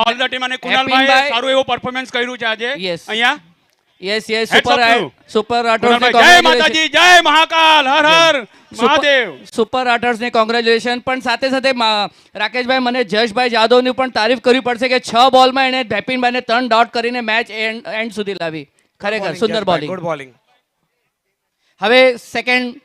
All the team અને કુનાલભાઈ સારું એવું પરફોર્મન્સ કર્યું છે આજે Yes. અહીંયા yes yes Heads up to you. Super Rathod કુનાલભાઈ જય માતાજી જય મહાકાલ હર હર મહાદેવ સુપર રાઠોડ ને કોંગ્રેચ્યુલેશન. પણ સાથે સાથે રાકેશભાઈ મને જશભાઈ જાદવની પણ તારીફ કરવી પડશે કે 6 બોલમાં એને ભેપિનભાઈને 3 ડોટ કરીને મેચ એન્ડ સુધી લાવી. ખરેખર સુંદર બોલિંગ. Good bowling. હવે સેકન્ડ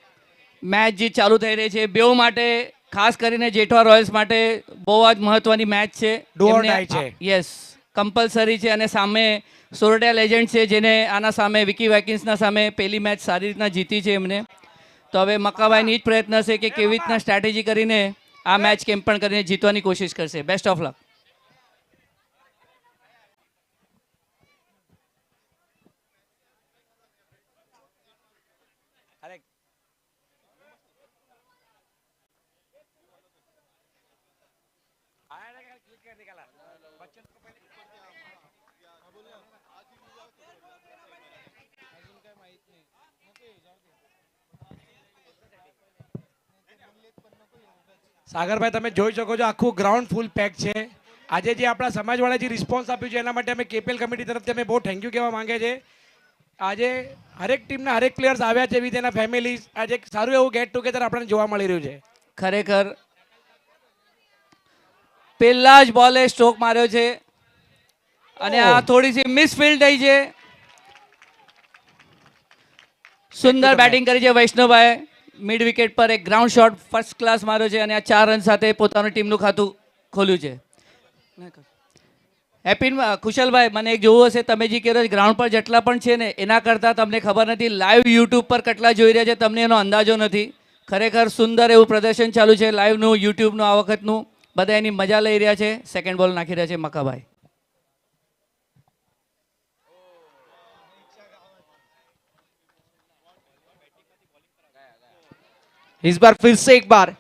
મેચ જે ચાલુ થઈ રહી છે બેઉ માટે, ખાસ કરીને જેઠવા રોયલ્સ માટે બહુ જ મહત્વની મેચ છે. Do or die છે. યસ, કમ્પલસરી છે. અને સામે સોરઠિયા લેજન્ડ છે જેને આના સામે વિકી વેકિન્સના સામે પહેલી મેચ સારી રીતના જીતી છે એમને. તો હવે મક્કાભાઈની જ પ્રયત્ન છે કે કેવી રીતના સ્ટ્રેટેજી કરીને આ મેચ કેમ પણ કરીને જીતવાની કોશિશ કરશે. Best of luck. સાગરભાઈ તમે જોઈ શકો છો આખું ગ્રાઉન્ડ ફૂલ પેક છે. આજે જે આપણા સમાજવાળા જે રિસ્પોન્સ આપ્યું છે એના માટે અમે કેપીએલ કમિટી તરફથી અમે બહુ થેન્ક યુ કહેવા માંગે છે. આજે હરેક ટીમના હરેક પ્લેયર્સ આવ્યા છે વિથ એના ફેમિલી. આજે એક સારું એવું ગેટ ટુગેધર આપણને જોવા મળી રહ્યું છે. ખરેખર પહેલા જ બોલે સ્ટ્રોક માર્યો છે અને આ થોડી સી મિસફિલ્ડ થઈ છે. સુંદર બેટિંગ કરી છે વૈષ્ણવભાઈ. મિડ વિકેટ પર એક ગ્રાઉન્ડ શોટ ફર્સ્ટ ક્લાસ માર્યો છે અને આ 4 રન સાથે પોતાનું ટીમનું ખાતું ખોલ્યું છે. હેપી કુશલભાઈ, મને એક જોવું હશે, તમે જે કહો ગ્રાઉન્ડ પર જેટલા પણ છે ને એના કરતાં તમને ખબર નથી લાઈવ યુટ્યુબ પર કેટલા જોઈ રહ્યા છે તમને એનો અંદાજો નથી. ખરેખર સુંદર એવું પ્રદર્શન ચાલુ છે લાઈવનું યુટ્યુબનું આ વખતનું. બધા એની મજા લઈ રહ્યા છે. સેકન્ડ બોલ નાખી રહ્યા છે મક્કાભાઈ. इस बार फिर से एक बार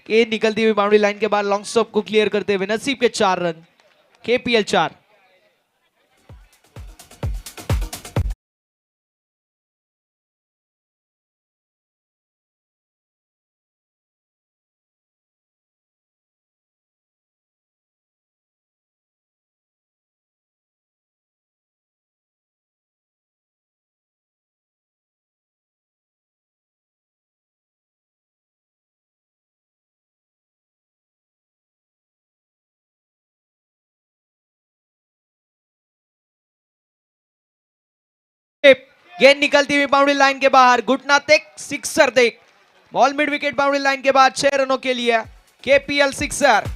के निकलती हुई बाउंड्री लाइन के बाद लॉन्ग स्टॉप को क्लियर करते हुए नसीब के 4 रन. केपीएल 4. गेंद निकलती हुई बाउंड्री लाइन के बाहर. घुटना तक सिक्सर देख. Ball mid wicket boundary line के बाद 6 रनों के लिए केपीएल सिक्सर.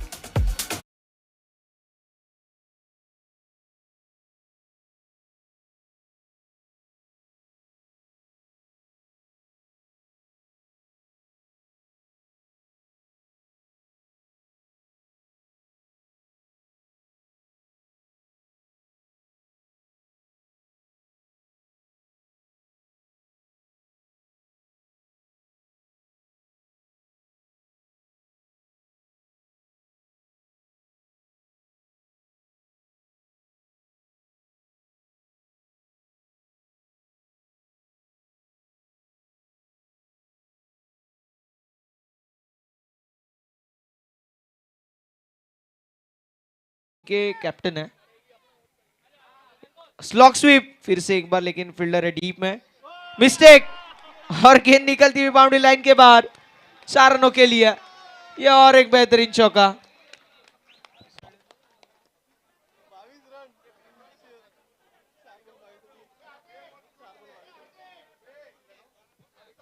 के कैप्टन है. स्लॉक स्वीप फिर से एक बार, लेकिन फील्डर है डीप में. मिस्टेक और गेंद निकलती हुई बाउंड्री लाइन के बाद 4 रनों के लिए यह और एक बेहतरीन चौका.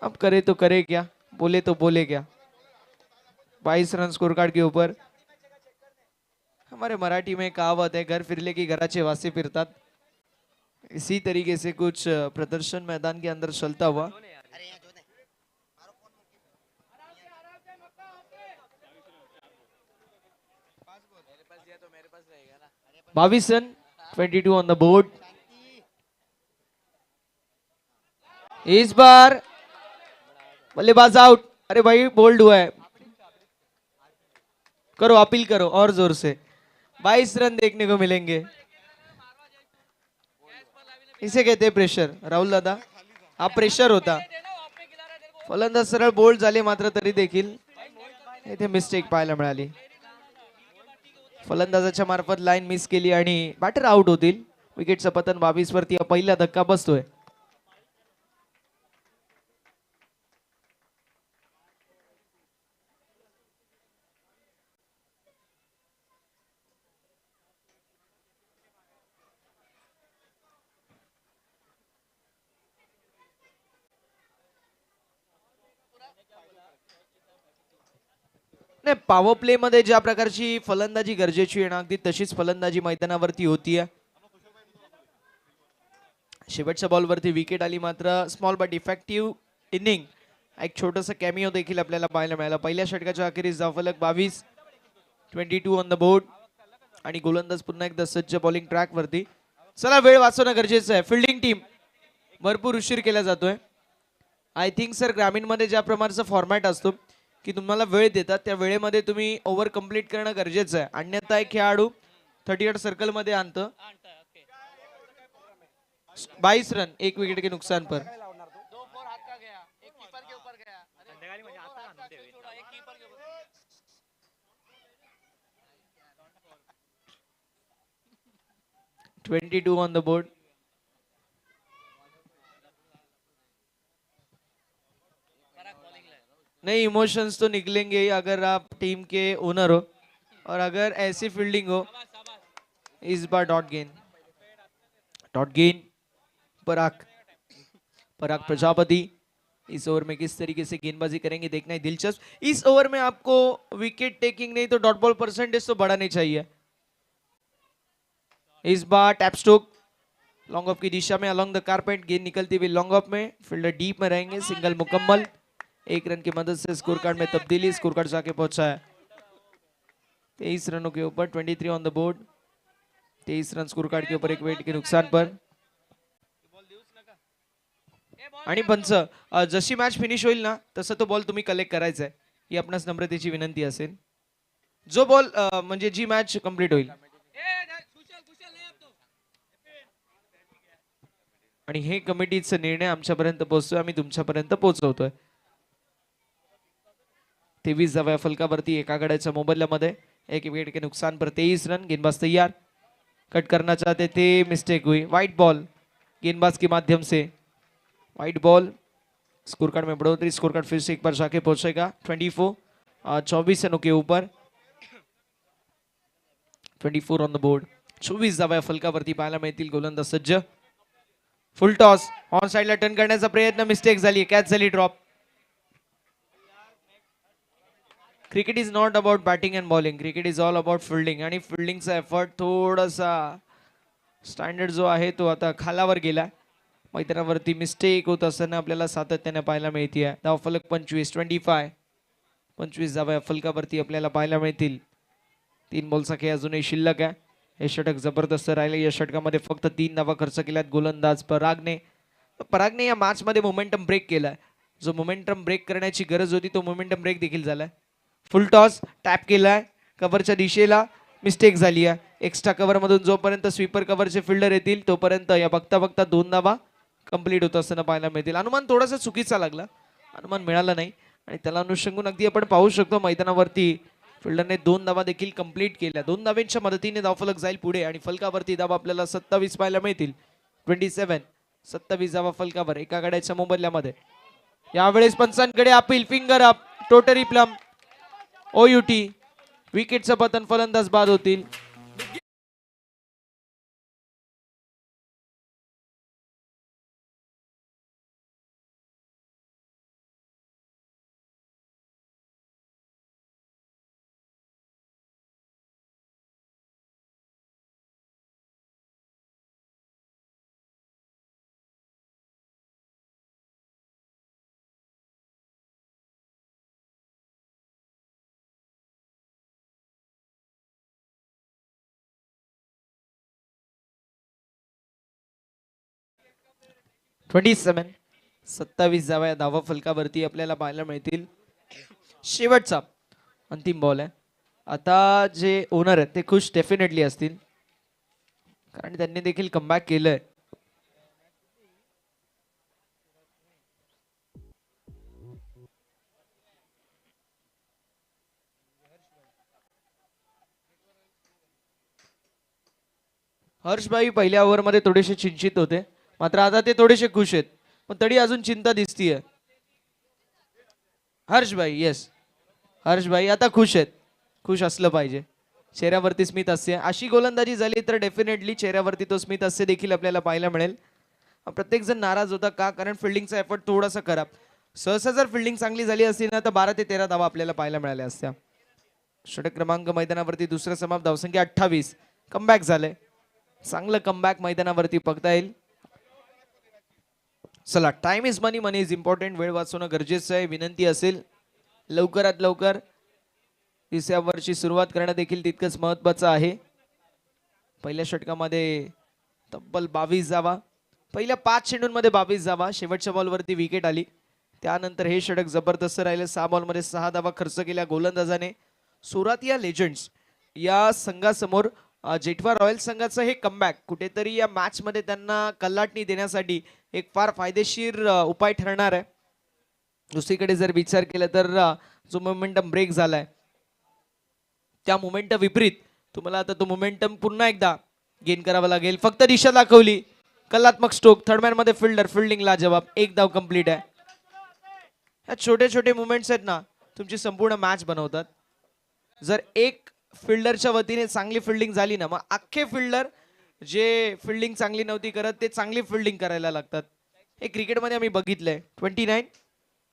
अब करे तो करे क्या, बोले तो बोले क्या. 22 रन स्कोर कार्ड के ऊपर. हमारे मराठी में कहावत है घर फिरले की घराचे वासे फिरतात. इसी तरीके से कुछ प्रदर्शन मैदान के अंदर चलता हुआ. 22 रन, 22 ऑन द बोर्ड. इस बार बल्लेबाज आउट. अरे भाई बोल्ड हुआ है, करो अपील करो और जोर से. 22 रन देखने को मिलेंगे. इसे कहते हैं प्रेशर. राहुल दादा हा प्रेशर होता. फलंदाज सरळ बोल्ड झाले मात्र तरी देखील इथे मिस्टेक पाहायला मिळाली. फलंदाजाच्या मार्फत लाईन मिस केली आणि बॅटर आउट होतील. विकेटचं पतन 22 वरती पहिला धक्का बसतोय. नाही, पॉवर प्ले मध्ये ज्या प्रकारची फलंदाजी गरजेची आहे ना, अगदी तशीच फलंदाजी मैदानावरती होतीये. शेवटच्या बॉलवरती विकेट आली, मात्र स्मॉल बट इफेक्टिव्ह इनिंग. एक छोटंसं कॅमिओ देखील आपल्याला पाहायला मिळालं. पहिल्या षटकाच्या अखेरीस धावफलक 22, 22 ऑन द बोर्ड आणि गोलंदाज पुन्हा एकदा सज्ज बॉलिंग ट्रॅक वरती. चला, वेळ वाचवणं गरजेचं आहे. फिल्डिंग टीम भरपूर उशीर केला जातोय. आय थिंक सर, ग्रामीण मध्ये ज्या प्रकारचा फॉर्मॅट असतो की तुम्हाला वेळ देतात, त्या वेळेमध्ये तुम्ही ओव्हर कम्प्लीट करणं गरजेचं आहे. अन्यथा एक खेळाडू 38 सर्कल मध्ये आणतं. 22 रन, 1 विकेट के नुकसान पर. $22 ऑन द बोर्ड. नहीं, इमोशंस तो निकलेंगे ही अगर आप टीम के ओनर हो, और अगर ऐसी फील्डिंग हो. इस बार dot again, dot again. Parag, Parag Prajapati इस ओवर में किस तरीके से गेंदबाजी करेंगे देखना ही दिलचस्प. इस ओवर में आपको विकेट टेकिंग नहीं तो डॉट बॉल परसेंटेज तो बढ़ानी चाहिए. इस बार टैप स्ट्रोक लॉन्ग ऑफ की दिशा में अलोंग द कारपेट, गेंद निकलती हुई लॉन्ग ऑफ में. फील्डर डीप में रहेंगे. सिंगल मुकम्मल. 1 रन की मदद से स्कोर कार्ड में तब्दीली. स्कोर कार्ड जाके पहुंचा है 23 रनों के ऊपर. 23 on the board. 23 run score card के ऊपर, 1 विकेट के नुकसान पर. आणि पंच, जशी मॅच फिनिश होईल ना, तसं तो बॉल तुम्ही कलेक्ट करायचा आहे, ही आपणास नम्रतेची विनंती असेल. जो बॉल म्हणजे जी मॅच कंप्लीट होईल. आणि हे कमिटीचा निर्णय आमच्यापर्यंत पोहोचतोय, आम्ही तुमच्यापर्यंत पोहोचवतोय. 23 धावा फलकावरती एका गड्याच्या मोबदल्यामध्ये, 1 विकेट के नुकसान पर 23 रन. गेंदबाज तैयार, कट करना चाहते थे, मिस्टेक हुई. वाइट बॉल गेंदबाज के माध्यम से. White ball. स्कोर कार्ड में बढ़ोतरी. स्कोर कार्ड फिर से एक बार जाके पहुंचेगा 24, 24 रनों के ऊपर. 24 ऑन द बोर्ड. 24 धावा फलकावरती पाहायला मिळतील. गोलंदाज सज्ज. फुल टॉस ऑन साइडला टर्न करण्याचा प्रयत्न, मिस्टेक झाली, कॅच झाली, drop. Cricket is not about batting and bowling, cricket is all about fielding. आणि फिल्डिंगचा एफर्ट थोडासा स्टँडर्ड जो आहे तो आता खालावर गेला. मैदानावरती मिस्टेक होत असताना आपल्याला सातत्याने पाहायला मिळते. धावफलक 25, 25. 25 धावा फलकावरती आपल्याला पाहायला मिळतील. 3 बॉलचा खेळ अजूनही शिल्लक आहे. हे षटक जबरदस्त राहिले. या षटकामध्ये फक्त 3 धावा खर्च केल्यात गोलंदाज परागने. परागने या मॅच मध्ये मोमेंटम ब्रेक केलाय. जो मोमेंटम ब्रेक करण्याची गरज होती तो मोमेंटम ब्रेक देखील झालाय. फुल टॉस टॅप केलाय कव्हरच्या दिशेला, मिस्टेक झाली आहे. एक्स्ट्रा कव्हर मधून जोपर्यंत स्वीपर कव्हरचे फिल्डर येतील तोपर्यंत या बघता बघता 2 धावा कंप्लीट होत असताना पाहायला मिळतील. अनुमान थोडासा चुकीचा लागला, अनुमान मिळाला नाही आणि त्याला अनुषंगून अगदी आपण पाहू शकतो मैदानावरती फिल्डरने 2 धावा देखील कंप्लीट केल्या. 2 धावांच्या मदतीने धावफलक जाईल पुढे आणि फलकावरती धावा आपल्याला 27 पाहायला मिळतील. 27, 27 धावा फलकावर एका गड्याच्या मोबदल्यामध्ये. यावेळेस पंचांकडे appeal, finger up, totally plumb, O U T. विकेटचं पतन, फलंदाज बाद होतील. ट्वेंटी 27 धावा धावा फलकावरती आपल्याला पाहायला मिळतील. शेवटचा अंतिम बॉल आहे. आता जे ओनर आहेत ते खुश डेफिनेटली असतील, कारण त्यांनी देखील कमबॅक केलंय. हर्षभाई पहिल्या ओव्हरमध्ये थोडेसे चिंतित होते, मात्र आता ते थोडेसे खुश आहेत, पण तरी अजून चिंता दिसतीये. हर्षभाई, येस, हर्षभाई आता खुश आहेत. खुश असलं पाहिजे. चेहऱ्यावरती स्मित हास्य. अशी गोलंदाजी झाली तर डेफिनेटली चेहऱ्यावरती तो स्मित हास्य देखील आपल्याला पाहायला मिळेल. प्रत्येक जण नाराज होता का, कारण फिल्डिंगचा एफर्ट थोडासा खराब. सहसा जर फिल्डिंग चांगली झाली असती ना तर 12 ते 13 धावा आपल्याला पाहायला मिळाल्या असत्या. षटक क्रमांक मैदानावरती दुसरा समाप्त, धावसंख्या 28. कमबॅक झालंय, चांगलं कमबॅक मैदानावरती बघता येईल. चला, time is money, money is important. वेळ वाचवणं गरजेचं आहे. विनंती असेल लवकरात लवकर तिसऱ्या ओव्हरची सुरुवात करणं देखील तितकंच महत्त्वाचं आहे. पहिल्या षटकामध्ये तब्बल 22 धावा, पहिल्या 5 चेंडूंमध्ये 22 धावा. शेवटच्या बॉलवरती विकेट आली. त्यानंतर हे षटक जबरदस्त राहिलं. 6 बॉलमध्ये 6 धावा खर्च केल्या गोलंदाजाने. सुरातिया लेजंड्स या संघासमोर जेठवा रॉयल संघाचं हे कमबॅक कुठेतरी या मॅच मध्ये त्यांना कल्लाटणी देण्यासाठी एक फार फायदेशीर उपाय ठरणार आहे. दुसरीकडे जर विचार केला तर जो मोमेंटम ब्रेक झालाय त्या मोमेंटम विपरीत तुम्हाला आता तो मोमेंटम पुन्हा एकदा गेन करावा लागेल. फक्त दिशा दाखवली, कलात्मक स्ट्रोक, थर्डमॅन मध्ये फिल्डर, फिल्डिंग लाजवाब, एक धाव कंप्लीट आहे. ह्या छोटे छोटे मुवमेंट्स आहेत ना तुमची संपूर्ण मॅच बनवतात. जर एक फिल्डरच्या वतीने चांगली फिल्डिंग झाली ना, मग अख्खे फिल्डर जे फिल्डिंग चांगली नव्हती करत ते चांगली फिल्डिंग करायला लागतात. हे क्रिकेटमध्ये आम्ही बघितलंय.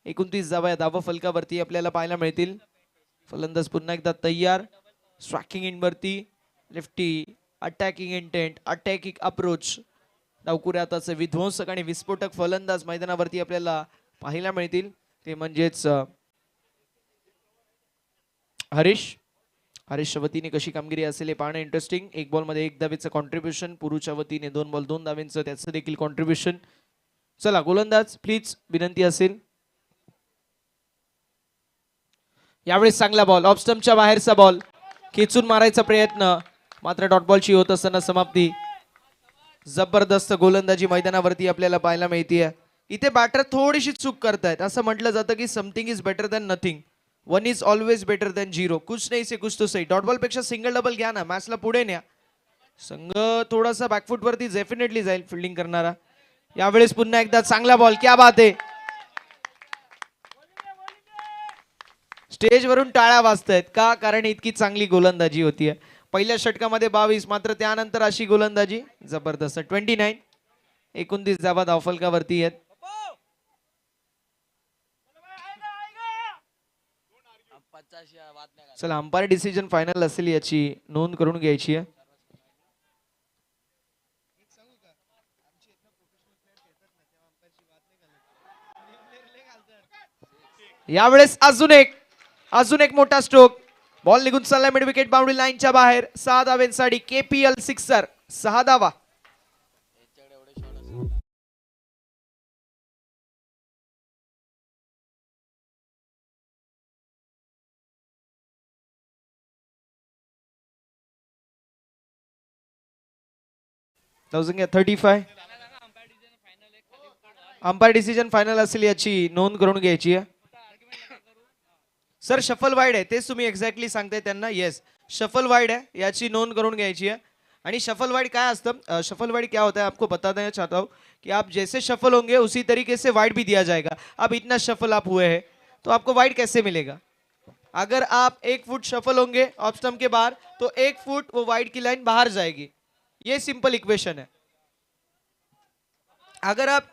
29 धावा या धावा फलकावरती आपल्याला पाहायला मिळतील. फलंदाज पुन्हा एकदा तयार. स्ट्रायकिंग इन वरती lefty, attacking intent, attacking approach. डावकुऱ्याताचे विध्वंसक आणि विस्फोटक फलंदाज मैदानावरती आपल्याला पाहायला मिळतील. ते म्हणजेच हरीशच्या वतीने कशी कामगिरी असेल हे पाहणं इंटरेस्टिंग. 1 बॉलमध्ये 1 धावेचं कॉन्ट्रीब्युशन. पुरुच्या वतीने 2 बॉल 2 धावेंचं त्याचं देखील कॉन्ट्रीब्युशन. चला गोलंदाज प्लीज, विनंती असेल. यावेळेस चांगला बॉल, ऑफ स्टंपच्या बाहेरचा बॉल, खेचून मारायचा प्रयत्न, मात्र डॉट बॉलची होत असताना समाप्ती. जबरदस्त गोलंदाजी मैदानावरती आपल्याला पाहायला मिळते. इथे बॅटर थोडीशी चूक करतायत. असं म्हटलं जातं की something is better than nothing, 1 is always better than 0. कुछ नाही से कुछ तो सही. डॉट बॉल पेक्षा सिंगल डबल घ्या ना, मॅचला पुढे न्या. संघ थोडासा बॅकफुट वरती डेफिनेटली जाईल फिल्डिंग करणारा. यावेळेस पुन्हा एकदा चांगला बॉल, क्या बात आहे. स्टेज वरून टाळ्या वाजतायत का, कारण इतकी चांगली गोलंदाजी होतीये. पहिल्या षटकामध्ये 22, मात्र त्यानंतर अशी गोलंदाजी जबरदस्त. 29 धावा धावफलकावरती आहेत. चला, अंपायर डिसिजन फायनल असेल याची नोंद करून घ्यायची आहे. यावेळेस अजून एक मोठा स्ट्रोक. बॉल निघून चालला मिड विकेट बाउंड्री लाईनच्या बाहेर. 6 धावेंसाठी KPL सिक्सर, 6 धावा. धावसंख्या 35. अंपायर डिसिजन फायनल असेल याची नोंद करून घ्यायची आहे. सर शफल वाईड आहे, तेच तुम्ही एक्झॅक्टली सांगताय त्यांना. येस, शफल वाइड है, याची नोंद करून घ्यायची है. आणि शफल वाइड काय असतं, शफल वाइड क्या होता है आपको बताना चाहता हूँ कि आप जैसे शफल होंगे उसी तरीके से वाइड भी दिया जाएगा. अब इतना शफल आप हुए हैं तो आपको वाइड कैसे मिलेगा. अगर आप 1 फुट शफल होंगे ऑफ स्टंप के बाहर तो 1 फुट वो वाइड की लाइन बाहर जाएगी. ये सिंपल इक्वेशन है. अगर आप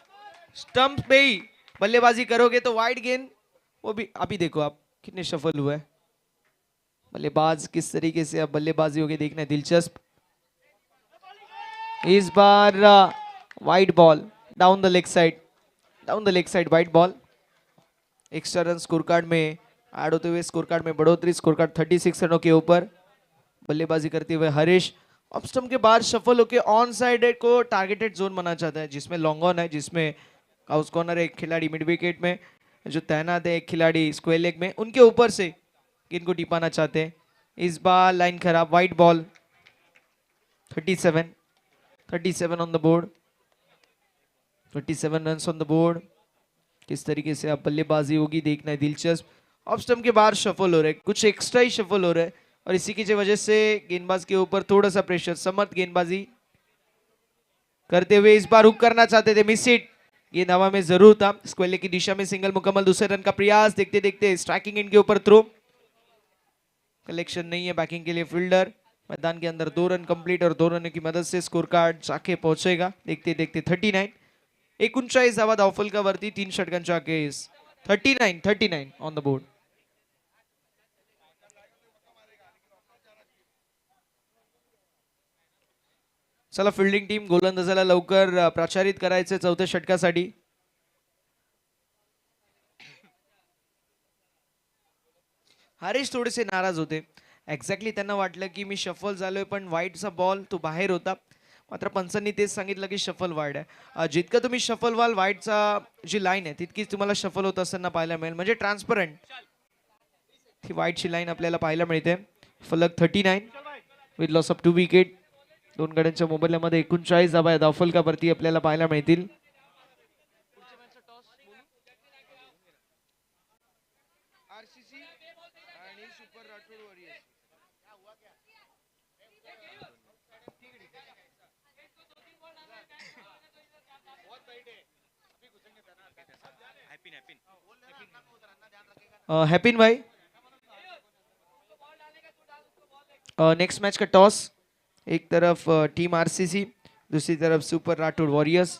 स्टंप पे ही बल्लेबाजी करोगे तो वाइड गेंद वो भी. अभी देखो आप कितने शफल हुए, बल्लेबाज किस तरीके से अब बल्लेबाजी होगी देखना है, दिलचस्प. इस बार wide ball down the leg side wide ball. Extra run score card में ऐड होते हुए स्कोर कार्ड में बढ़ोतरी. स्कोर कार्ड 36 रनों के ऊपर. बल्लेबाजी करते हुए हरीश ऑफ स्टंप के बाद शफल होके ऑन साइड को टारगेटेड जोन बना चाहता है, जिसमें लॉन्ग ऑन है, जिसमें हाउस कॉर्नर है, एक खिलाड़ी मिड विकेट में जो तैनात है, एक खिलाड़ी स्क्वायर लेग में, उनके ऊपर से गेंद को टिपाना चाहते हैं. इस बार लाइन खराब, wide ball. 37 on the board, 37 runs on the board. किस तरीके से अब बल्लेबाजी होगी देखना है, दिलचस्प. ऑफ स्टंप के बाहर शफल हो रहे, कुछ एक्स्ट्रा ही शफल हो रहे, और इसी की वजह से गेंदबाज के ऊपर थोड़ा सा प्रेशर. समर्थ गेंदबाजी करते हुए इस बार हुक करना चाहते थे, मिस इट। ये हवा में जरूर था, स्क्वेयर की दिशा में सिंगल मुकम्मल, दूसरे रन का प्रयास, देखते देखते स्ट्राइकिंग एंड के ऊपर थ्रो, कलेक्शन नहीं है बैकिंग के लिए फील्डर। मैदान के अंदर 2 रन कंप्लीट और 2 रनों की मदद से स्कोर कार्ड जाके पहुंचेगा। देखते देखते 39 39 धावा धावफलकावरती 3 षटकांच्या अखेरीस 39 ऑन द बोर्ड। चला फिल्डिंग टीम गोलंदाजाला लवकर प्रचारित करायचे चौथ्या षटकासाठी। हरीश थोडेसे नाराज होते, एक्झॅक्टली त्यांना वाटलं की मी शफल झालोय, पण वाईडचा बॉल तो बाहेर होता, मात्र पंचांनी तेच सांगितलं की शफल वाईड आहे। जितकं तुम्ही शफल व्हाल वाईडचा जी लाईन आहे तितकीच तुम्हाला शफल होत असताना पाहायला मिळेल, म्हणजे ट्रान्सपरंट ही वाईडची लाईन आपल्याला पाहायला मिळते। फलक 39 विथ लॉस ऑफ 2 विकेट, 2 गड्यांच्या मोबदल्यामध्ये 39 धावा धावफलकावरती आपल्याला पाहायला मिळतील। हैपिन भाई, नेक्स्ट मैच का टॉस, एक तरफ टीम आरसीसी, दूसरी तरफ सुपर राठौड़ वॉरियर्स।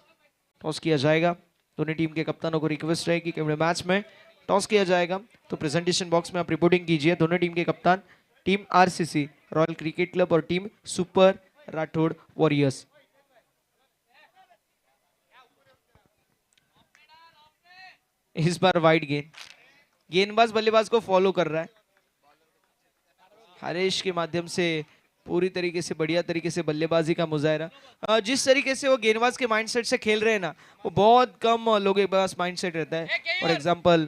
टॉस किया जाएगा, दोनों टीम के कप्तानों को रिक्वेस्ट रहेगी कि मैच में टॉस किया जाएगा तो प्रेजेंटेशन बॉक्स में आप रिपोर्टिंग कीजिए। दोनों टीम के कप्तान, team RCC royal cricket club और टीम सुपर राठौड़ वॉरियर्स। इस बार वाइड गेंदबाज बल्लेबाज को फॉलो कर रहा है, हरीश के माध्यम से पूरी तरीके से बढ़िया तरीके से बल्लेबाजी का मुजाहरा। जिस तरीके से वो गेंदबाज के माइंडसेट से खेल रहे हैं ना, वो बहुत कम लोगों के पास माइंडसेट रहता है। फॉर एग्जांपल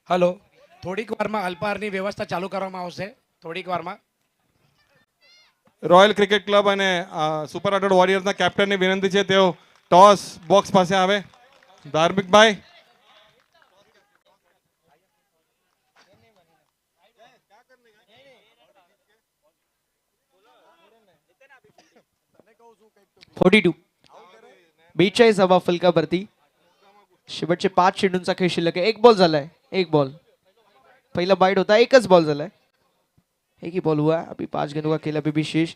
હલો, થોડીક વારમાં અલ્પાહારની વ્યવસ્થા ચાલુ કરવામાં આવશે, થોડીક વારમાં। રોયલ ક્રિકેટ ક્લબ અને સુપર રાઠોડ વોરિયર્સના કેપ્ટનની વિનંતી છે તેઓ ટોસ બોક્સ પાસે આવે। ધાર્મિકભાઈ, फोर्टी 42 धावा फलकावरती, शेवटचे 5 चेंडूंचा खेळ शिल्लक आहे। एक बॉल झालाय, एक बॉल, पहिला बाइट होता, एकच बॉल झालाय, एक ही बॉल हुआ है। अभी 5 गेंदों का खेल अभी भी शेष।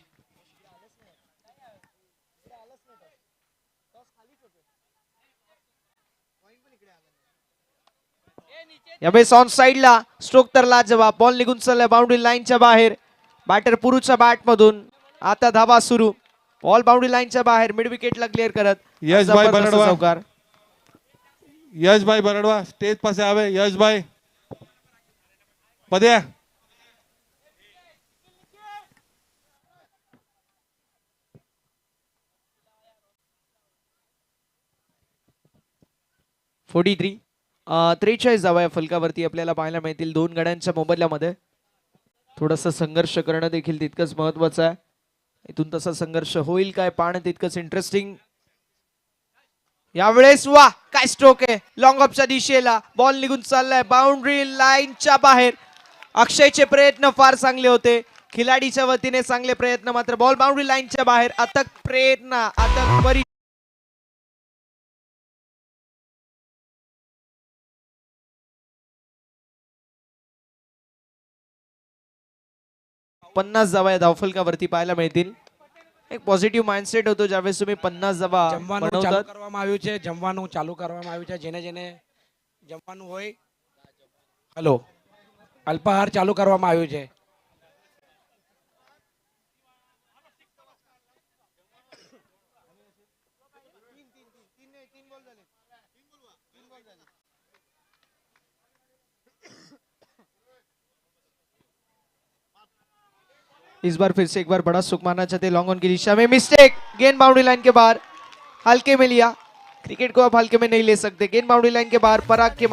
यावेळेस ऑन साइडला स्ट्रोक तर लाजवाब, बॉल निघून चाललाय बाउंड्री लाईनच्या बाहेर, बॅटर पुरुच्या बॅट मधून आता धावा सुरू, बॉल बाउंड्री लाईनच्या बाहेर, मिड विकेटला क्लिअर करत यशभाई जबरदस्त बरडवा, चौकार। યશભાઈ બરડવા સ્ટેજ પાસે આવે। યશભાઈ પદ્યા, 43 43 धावा या फलकावरती आपल्याला पाहायला मिळतील 2 गड्यांच्या मोबदल्यामध्ये। थोडासा संघर्ष करणं देखील तितकंच महत्त्वाचं आहे, इथून तसा संघर्ष होईल काय पाहणं तितकंच इंटरेस्टिंग। यावेळेस वा काय स्ट्रोक आहे, लॉंग ऑफच्या दिशेला बॉल निघून चाललाय बाउंड्री लाईनच्या बाहेर। अक्षयचे प्रयत्न फार चांगले होते, खिलाडीच्या वतीने चांगले प्रयत्न, मात्र बॉल बाउंड्री लाईनच्या बाहेर। अथक प्रयत्न, अथक परी 50 धावा या धावफलकावरती पाहायला मिळतील। एक पॉझिटिव्ह माइंडसेट होतो ज्यावेळेस तुम्ही 50 धावा જમવાનું ચાલુ बनवतात। કરવામાં આવ્યું છે, જમવાનું ચાલુ કરવામાં આવ્યું છે, જેને જેને જમવાનું હોય, હલો, અલ્પાહાર ચાલુ કરવામાં આવ્યું છે। इस बार फिर से एक बार बड़ा सुख मानना चाहते, लॉन्ग ऑन की दिशा में मिस्टेक, गेंद बाउंड्री लाइन के बाहर, हल्के में लिया। क्रिकेट को आप हल्के में नहीं ले सकते, गेंद बाउंड्री लाइन के बाहर, पराग के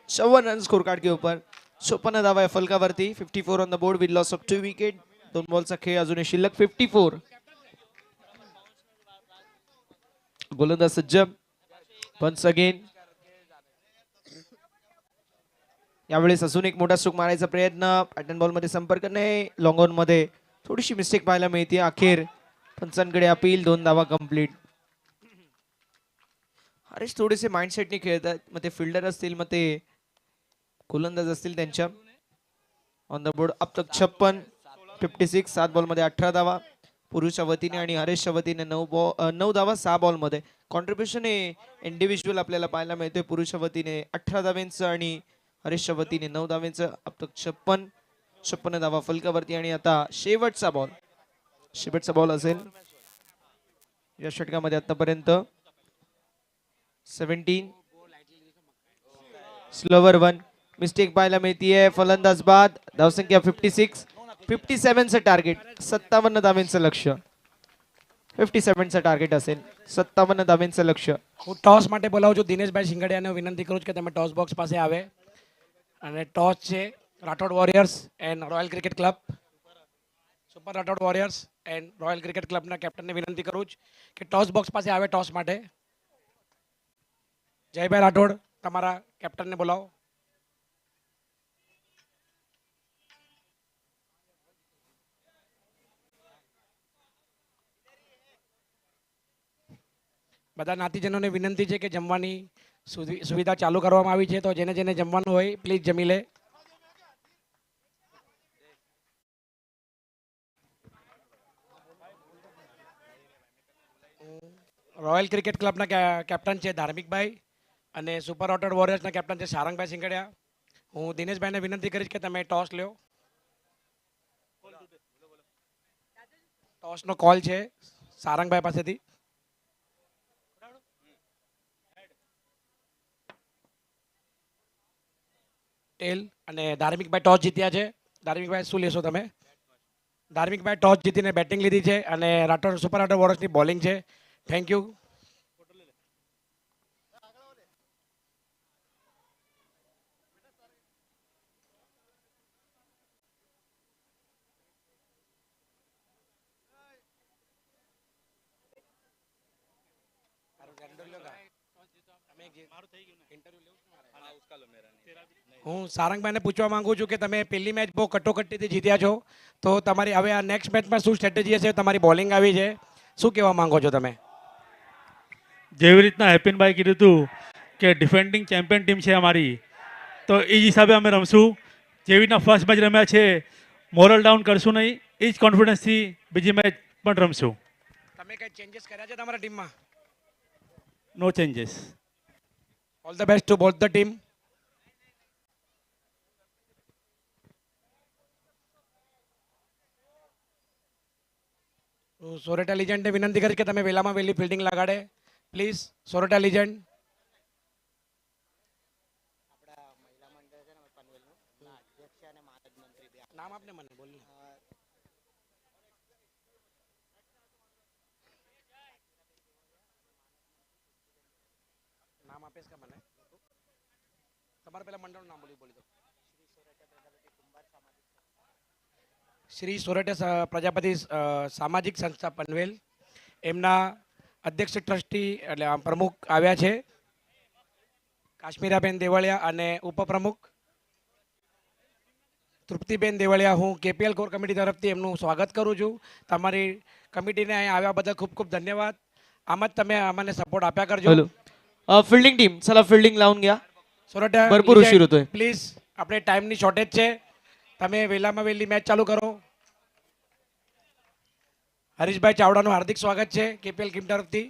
54 रन स्कोर कार्ड के ऊपर 54 धावा आहे फलकावरती. 54 on the board with loss of 2 wicket. 2 बॉलचा खेळ अजूनही शिल्लक. 54. गोलंदाज सज्ज. Once again. यावेळेस अजून एक मोठा स्ट्रोक मारायचा प्रयत्न. पॅटर्न बॉल मध्ये संपर्क नाही. लॉंग ऑन मध्ये थोडीशी मिस्टेक पाहायला मिळते. अखेर पंचांकडे अपील. 2 धावा कंप्लीट. हरीश थोडेसे माइंडसेटने खेळतात. मग ते फिल्डर असतील, मग ते गोलंदाज असतील त्यांच्या. ऑन द बोर्ड अब तक 56. 56. 7 बॉल मध्ये 18 धावा पुरुषच्या वतीने आणि हरेशच्या वतीने 9 धावा 6 बॉल मध्ये. कॉन्ट्रीब्युशन हे इंडिव्हिज्युअल आपल्याला पाहायला मिळते. पुरुषच्या वतीने 18 धाव्यांचं आणि हरेशच्या वतीने 9 धाव्यांचं. अब तक 56 धावा फलकावरती. आणि आता शेवटचा बॉल असेल या षटकामध्ये आतापर्यंत. 17. स्लोवर 1. मिस्टेक पाहायला मिळतीये. फलंदाज बाद. धावसंख्या 56. 57 चं टार्गेट. 57 धावेंचं लक्ष्य. 57 चं टार्गेट असेल. 57 धावेंचं लक्ष्य. હું ટોસ માટે બોલાવું છું દિનેશભાઈ સિંગડિયાને વિનંતી કરું છું કે તમે ટોસ બોક્સ પાસે આવે અને ટોસ છે Rathod warriors and royal cricket club. Super Rathod warriors and royal cricket ક્લબના કેપ્ટનને વિનંતી કરું છું કે ટોસ બોક્સ પાસે આવે ટોસ માટે. જયભાઈ રાઠોડ તમારા કેપ્ટનને બોલાવો. બધા નાતીજનોને વિનંતી છે કે જમવાની સુવિધા ચાલુ કરવામાં આવી છે, તો જેને જેને જમવાનું હોય પ્લીઝ જમી લે. રોયલ ક્રિકેટ ક્લબના કેપ્ટન છે ધાર્મિકભાઈ અને સુપર રાઠોડ વોરિયર્સના કેપ્ટન છે સારંગભાઈ સિંગડિયા. હું દિનેશભાઈને વિનંતી કરીશ કે તમે ટોસ લ્યો. ટોસનો કોલ છે સારંગભાઈ પાસેથી. ટેલ અને ધાર્મિકભાઈ ટોસ જીત્યા છે. ધાર્મિકભાઈ શું લેશો તમે? ધાર્મિકભાઈ ટોસ જીતીને બેટિંગ લીધી છે અને રાઠોડ સુપર રાઠોડ વોરિયર્સની બોલિંગ છે. Thank you. હું સારંગભાઈને પૂછવા માંગુ છું કે તમે પહેલી મેચ બહુ કટોકટીથી જીત્યા છો, તો તમારી હવે આ નેક્સ્ટ મેચમાં શું સ્ટ્રેટેજી હશે? તમારી બોલિંગ આવી છે, શું કહેવા માંગો છો તમે? જેવી રીતના હેપીનભાઈ કીધું હતું કે ડિફેન્ડિંગ ચેમ્પિયન ટીમ છે અમારી, તો એ જ હિસાબે અમે રમશું. જેવી રીતના ફર્સ્ટ મેચ રમ્યા છે, મોરલ ડાઉન કરશું નહીં. એ જ કોન્ફિડન્સથી બીજી મેચ પણ રમશું. તમે કંઈ ચેન્જીસ કર્યા છે તમારા ટીમમાં? No changes. All the best to both the team. સોરેટા લિજેન્ડને વિનંતી કરીશ કે તમે વહેલામાં વહેલી ફિલ્ડિંગ લગાડે પ્લીઝ. સોરેટા લિજેન્ડ. નામ આપને મને બોલ. નામ આપેશ કે મને? તમારે પહેલા મંડળનું નામ બોલી દો. શ્રી સોરઠે પ્રજાપતિ સામાજિક સંસ્થા પનવેલ, એમના અધ્યક્ષ ટ્રસ્ટી એટલે પ્રમુખ આવ્યા છે કાશ્મીરાબેન દેવળિયા અને ઉપપ્રમુખ તૃપ્તિબેન દેવળિયા. હું કેપીએલ કોર કમિટી તરફથી એમનું સ્વાગત કરું છું. તમારી કમિટીને અહીંયા આવ્યા બદલ ખૂબ ખૂબ ધન્યવાદ. આમ જ તમે અમને સપોર્ટ આપ્યા કરજો. ફિલ્ડિંગ टीम चला ફિલ્ડિંગ लावून घ्या. સોરઠ ભરપૂર ઉશીર होतोय. પ્લીઝ, આપણે ટાઈમની શોર્ટેજ છે, તમે વહેલામાં વહેલી મેચ ચાલુ કરો. હરીશભાઈ ચાવડાનું હાર્દિક સ્વાગત છે કેપીએલ ટીમ તરફથી.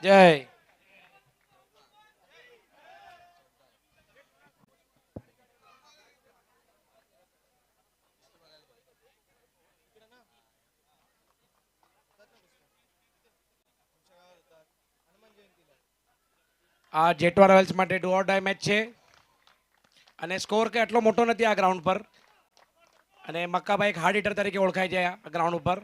જય. આ જેટવા રોયલ્સ માટે ડુ ઓર ડાય મેચ છે અને સ્કોર કે આટલો મોટો નથી આ ગ્રાઉન્ડ પર, અને મક્કાભાઈ એક હાર્ડ હિટર તરીકે ઓળખાય છે આ ગ્રાઉન્ડ ઉપર.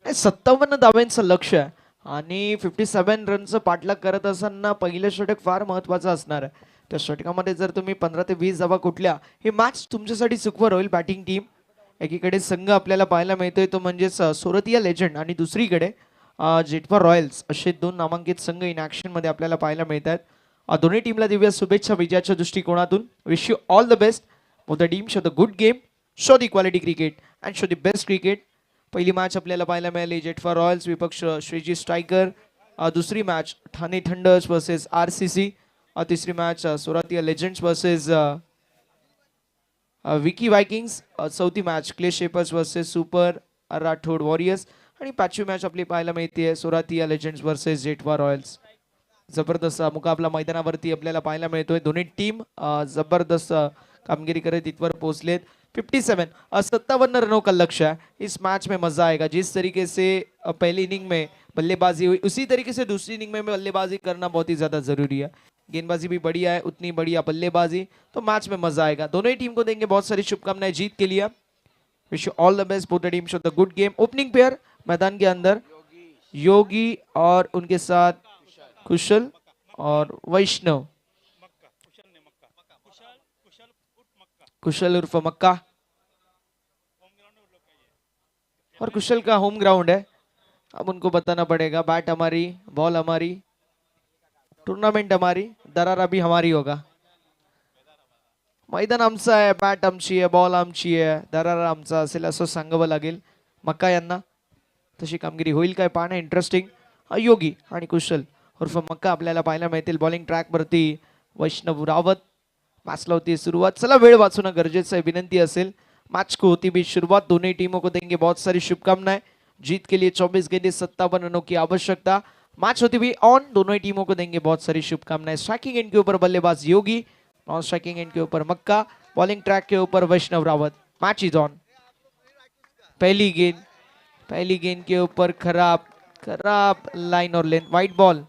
57 धावांचं लक्ष आहे आणि 57 रनचं पाठलाग करत असताना पहिलं षटक फार महत्वाचं असणार आहे. त्या षटकामध्ये जर तुम्ही 15 ते 20 धावा कुठल्या, ही मॅच तुमच्यासाठी सुखवर होईल. बॅटिंग टीम एकीकडे संघ आपल्याला पाहायला मिळतोय तो म्हणजेच सोरतिया लेजंड आणि दुसरीकडे जेटवा रॉयल्स असे दोन नामांकित संघ इन ॲक्शन मध्ये आपल्याला पाहायला मिळत आहेत. दोन्ही टीमला दिव्य शुभेच्छा विजयाच्या दृष्टिकोनातून. Wish you all the best. For the team show the good game, show the quality cricket and show the best cricket. पहिली मॅच आपल्याला पाहायला मिळाली जेटफा रॉयल्स विपक्ष श्रीजी स्ट्रायकर. दुसरी match Thane thunders versus RCC. तिसरी match Soratiya legends versus Vicky vikings. चौथी match clay shapers versus super Rathod warriors. आणि पाचवी मॅच आपली पाहायला मिळते Soratiya legends versus Jetwa royals. जबरदस्त मुकाबला मैदानावरती आपल्याला पाहायला मिळतोय. दोन्ही टीम जबरदस्त कामगिरी करत इथवर पोहोचलेत. 57 रनों का लक्ष्य है. इस मैच में मजा आएगा. जिस तरीके से पहली इनिंग में बल्लेबाजी हुई उसी तरीके से दूसरी इनिंग में बल्लेबाजी करना बहुत ही ज्यादा जरूरी है. गेंदबाजी भी बढ़िया है, उतनी बढ़िया बल्लेबाजी, तो मैच में मजा आएगा. दोनों ही टीम को देंगे बहुत सारी शुभकामनाएं जीत के लिए. Wish you all the best. Both the team show the good game. Opening pair मैदान के अंदर योगी और उनके साथ कुशल और वैष्णव. कुशल उर्फ मक्का. और कुशल का होम ग्राउंड है. अब उनको बताना पड़ेगा बैट हमारी, बॉल हमारी, टूर्नामेंट हमारी, दरारा भी हमारी होगा. मैदान आमचं आहे, बॅट आमची आहे, बॉल आमची आहे, दरारा आमचा असेल असं सांगावं लागेल मक्का यांना. तशी कामगिरी होईल काय पाहणं इंटरेस्टिंग. योगी आणि कुशल उर्फ मक्का आपल्याला पाहायला मिळतील बॉलिंग ट्रॅक वरती. वैष्णव रावत. मॅचला होती सुरुवात. चला वेळ वाचवणं गरजेचं आहे, विनंती असेल. मैच को होती भी शुरुआत. दोनों ही टीमों को देंगे बहुत सारी शुभकामनाएं. जीत के लिए 24 गेंदे 57 रनों की आवश्यकता. मैच होती हुई ऑन. दोनों ही टीमों को देंगे बहुत सारी शुभकामनाएं. स्ट्राइकिंग एंड के ऊपर बल्लेबाज योगी, नॉन स्ट्राइकिंग एंड के ऊपर मक्का, बॉलिंग ट्रैक के ऊपर Vaishnav Rawat. Match is on. पहली गेंद के ऊपर खराब लाइन और length, white ball.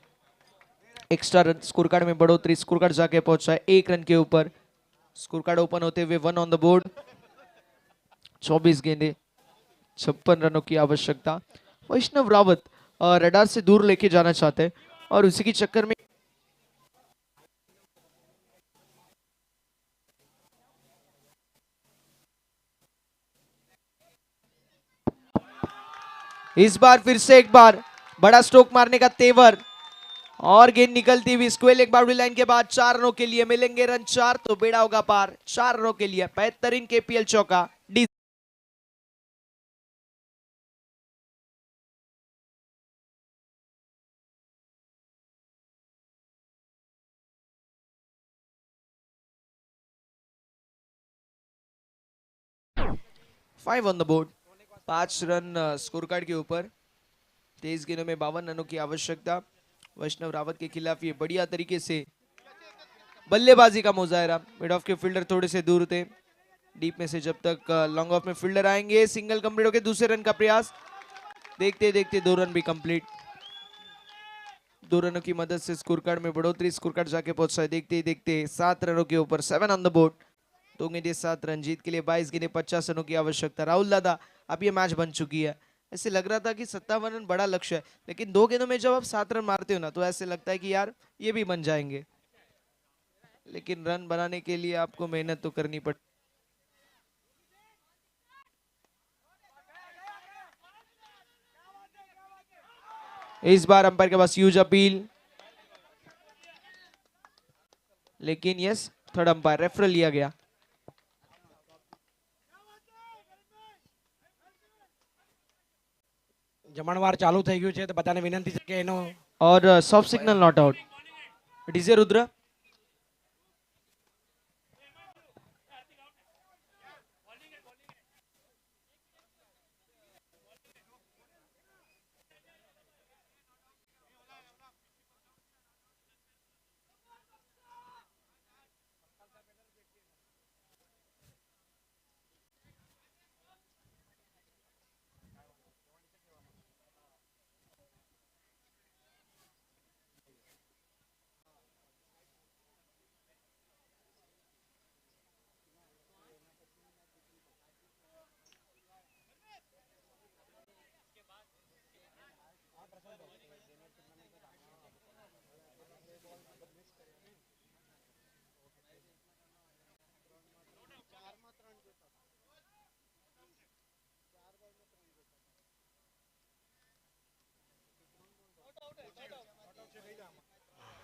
Extra run score card में बढ़ोतरी. स्कोर कार्ड जाके पहुंचा है 1 रन के ऊपर. स्कोर कार्ड ओपन होते हुए 1 ऑन द बोर्ड. 24 गेंदे 56 रनों की आवश्यकता. वैष्णव रावत रडार से दूर लेके जाना चाहते हैं और उसी के चक्कर में इस बार फिर से एक बार बड़ा स्ट्रोक मारने का तेवर और गेंद निकलती हुई स्क्वेयर लेग बाउंड्री लाइन के बाद 4 रनों के लिए मिलेंगे रन 4 तो बेड़ा होगा पार. 4 रनों के लिए बेहतरीन KPL चौका. Five on the board. 5 run score card के ऊपर. 23 गेंदों में 52 रनों की आवश्यकता. वैष्णव रावत के खिलाफ ये बढ़िया तरीके से बल्लेबाजी का मुजाहरा. मिड ऑफ के फील्डर थोड़े से दूर थे. डीप में से जब तक लॉन्ग ऑफ में फील्डर आएंगे. सिंगल कंप्लीट होकर दूसरे रन का प्रयास. देखते देखते 2 रन भी कंप्लीट. 2 रनों की मदद से स्कोर कार्ड में बढ़ोतरी. स्कोर कार्ड जाके पहुंचा है देखते ही देखते 7 रनों के ऊपर. 7 ऑन द बोर्ड. 2 गेंदे 7 रन. जीत के लिए 22 गेंदे 50 रनों की आवश्यकता. राहुल दादा अब ये मैच बन चुकी है. ऐसे लग रहा था कि 57 रन बड़ा लक्ष्य है, लेकिन 2 गेंदों में जब आप 7 रन मारते हो ना तो ऐसे लगता है कि यार ये भी बन जाएंगे. लेकिन रन बनाने के लिए आपको मेहनत तो करनी पड़ती. इस बार अंपायर के पास ह्यूज अपील, लेकिन यस थर्ड अंपायर रेफरल लिया गया. જમણવાર ચાલુ થઈ ગયું છે તો બધાને વિનંતી છે કે એનો और soft signal not out. DJ Rudra.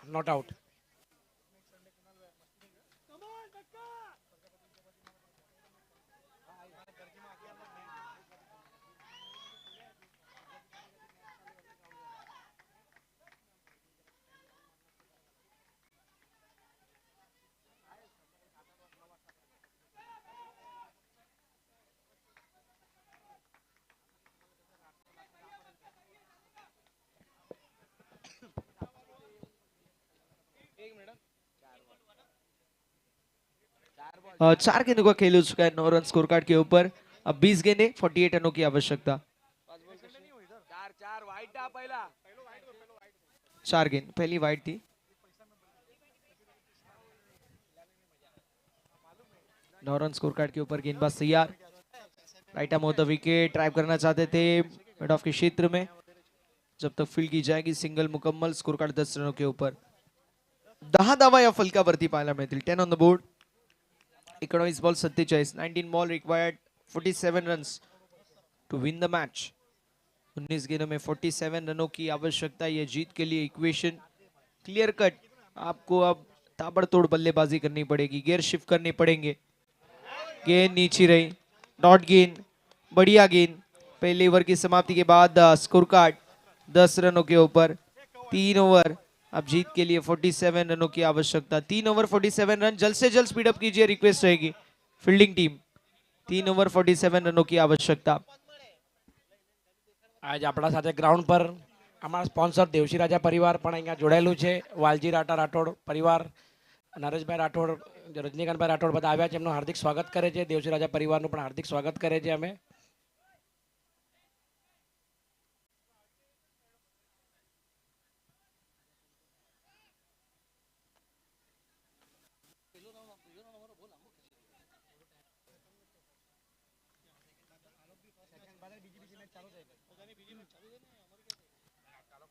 Not out. चार गेंदों का खेल हो चुका है 9 रन स्कोर कार्ड के ऊपर. अब 20 गेंदें 48 रनों की आवश्यकता. 4 गेंद, पहली वाइड थी. 9 रन स्कोर कार्ड के ऊपर, गेंदबाज तैयार. Right arm of the wicket, drive करना चाहते थे मिड ऑफ के क्षेत्र में. जब तक फील्ड की जाएगी सिंगल मुकम्मल. स्कोर कार्ड 10 रनों के ऊपर. 10 धावा या फलकावरती पाहायला मिळतील. 10 on the board. 19 ball 47, 19 ball required, 47 runs to win the match. 19 गेंदों में 47 रनों की आवश्यकता. ये जीत के लिए इक्वेशन क्लियर कट. आपको अब ताबड़तोड़ बल्लेबाजी करनी पड़ेगी, गियर शिफ्ट करने पड़ेंगे. गेंद नीचे रही, डॉट गेंद, बढ़िया गेंद. पहले ओवर की समाप्ति के बाद स्कोर कार्ड 10 रनों के ऊपर. 3 ओवर, अब जीत के लिए 47 रनों की आवश्यकता. 3 ओवर 47 रन, जल्द से जल्द स्पीड अप कीजिए, रिक्वेस्ट रहेगी फील्डिंग टीम. 3 ओवर 47 रनों की आवश्यकता. આજ આપણા સાથે ગ્રાઉન્ડ પર અમારા સ્પોન્સર દેવશી રાજા પરિવાર પણ અહીંયા જોડાયેલું છે. વાલજી રાઠોડ પરિવાર, નરેશભાઈ રાઠોડ, રજનીકાંતભાઈ રાઠોડ બધા આવ્યા છે. એમનું હાર્દિક સ્વાગત કરે છે. દેવશી રાજા પરિવારનું પણ હાર્દિક સ્વાગત કરે છે અમે.